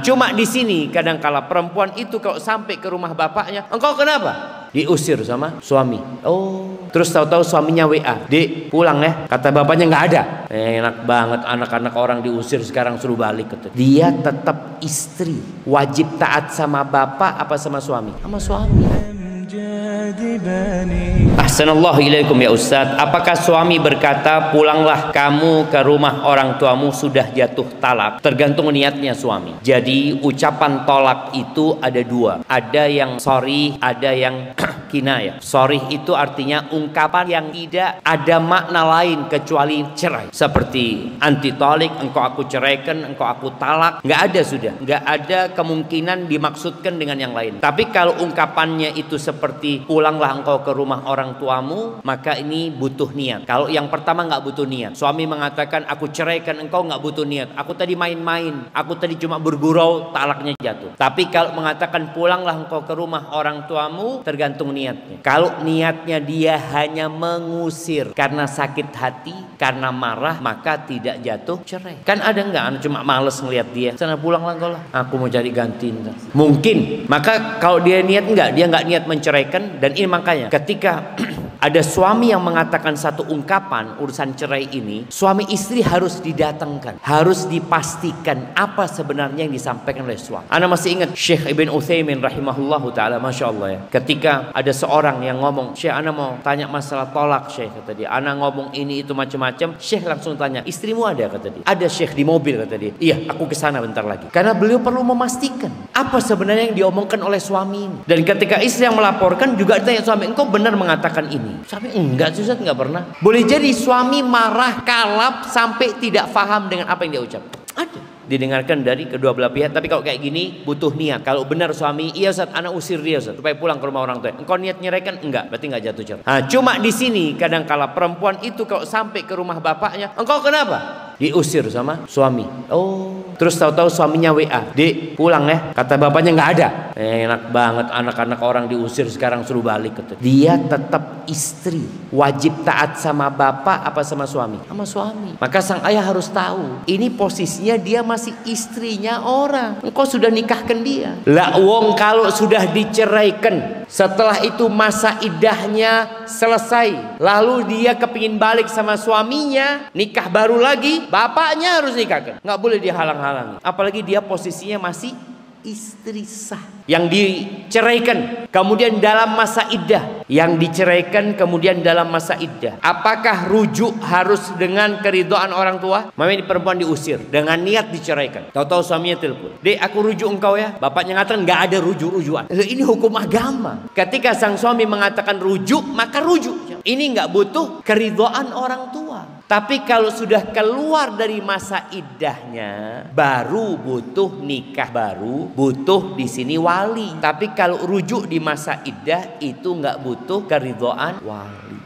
Cuma di sini kadangkala perempuan itu kalau sampai ke rumah bapaknya, engkau kenapa? Diusir sama suami. Oh, terus tahu-tahu suaminya WA, "Dek, pulang ya." Kata bapaknya nggak ada. Enak banget, anak-anak orang diusir sekarang suruh balik. Dia tetap istri, wajib taat sama bapak apa sama suami? Sama suami. Ahsanallahu ilaikum ya Ustadz. Apakah suami berkata pulanglah kamu ke rumah orang tuamu sudah jatuh talak? Tergantung niatnya suami. Jadi ucapan tolak itu ada dua. Ada yang sorry, ada yang kinayah. Sorry itu artinya ungkapan yang tidak ada makna lain kecuali cerai. Seperti anti tolik, engkau aku ceraikan, engkau aku talak. Nggak ada sudah. Nggak ada kemungkinan dimaksudkan dengan yang lain. Tapi kalau ungkapannya itu seperti pulanglah engkau ke rumah orang tuamu, maka ini butuh niat. Kalau yang pertama nggak butuh niat. Suami mengatakan aku ceraikan engkau, nggak butuh niat. Aku tadi main-main, aku tadi cuma bergurau, talaknya jatuh. Tapi kalau mengatakan pulanglah engkau ke rumah orang tuamu, tergantung niatnya. Kalau niatnya dia hanya mengusir karena sakit hati, karena marah, maka tidak jatuh cerai. Kan ada nggak? Anu cuma males ngelihat dia. Sana pulanglah engkau lah. Aku mau cari ganti. Mungkin. Maka kalau dia niat enggak, dia nggak niat menceraikan. Dan ini makanya ketika ada suami yang mengatakan satu ungkapan urusan cerai ini, suami istri harus didatangkan, harus dipastikan apa sebenarnya yang disampaikan oleh suami. Ana masih ingat Syekh Ibn Utsaimin rahimahullahu taala, masya Allah ya. Ketika ada seorang yang ngomong, "Syekh, ana mau tanya masalah tolak, Syekh," kata dia. "Ana ngomong ini itu macam-macam." Syekh langsung tanya, "Istrimu ada?" kata dia. "Ada, Syekh, di mobil," kata dia. "Iya, aku ke sana bentar lagi." Karena beliau perlu memastikan apa sebenarnya yang diomongkan oleh suami ini. Dan ketika istri yang melaporkan juga ditanya suami, "Engkau benar mengatakan ini?" Suami, "Enggak, Ustaz, enggak pernah." Boleh jadi suami marah, kalap sampai tidak paham dengan apa yang dia ucap. Ada. Didengarkan dari kedua belah pihak. Tapi kalau kayak gini butuh niat. Kalau benar suami, "Iya Ustaz, anak usir dia Ustaz supaya pulang ke rumah orang tua." Engkau niat nyeraikan? Enggak, berarti enggak jatuh cerai. Cuma di sini kadangkala perempuan itu kalau sampai ke rumah bapaknya, engkau kenapa? Diusir sama suami. Oh, terus tahu-tahu suaminya WA, "Dek, pulang ya." Kata bapaknya nggak ada. Enak banget, anak-anak orang diusir sekarang suruh balik. Dia tetap istri, wajib taat sama bapak apa sama suami? Sama suami. Maka sang ayah harus tahu, ini posisinya dia masih istrinya orang. Engkau sudah nikahkan dia. Lah wong kalau sudah diceraikan, setelah itu masa iddahnya selesai, lalu dia kepingin balik sama suaminya, nikah baru lagi, bapaknya harus nikahkan. Nggak boleh dihalang-halangi. Apalagi dia posisinya masih istri sah. Yang diceraikan kemudian dalam masa iddah, yang diceraikan kemudian dalam masa iddah, apakah rujuk harus dengan keridhaan orang tua? Mamanya perempuan diusir dengan niat diceraikan, tahu-tahu suaminya telepon, "Dek, aku rujuk engkau ya." Bapaknya mengatakan nggak ada rujuk-rujukan. Ini hukum agama. Ketika sang suami mengatakan rujuk, maka rujuk. Ini nggak butuh keridhaan orang tua. Tapi kalau sudah keluar dari masa iddahnya, baru butuh nikah baru, butuh di sini wali. Tapi kalau rujuk di masa iddah itu nggak butuh keridhaan wali.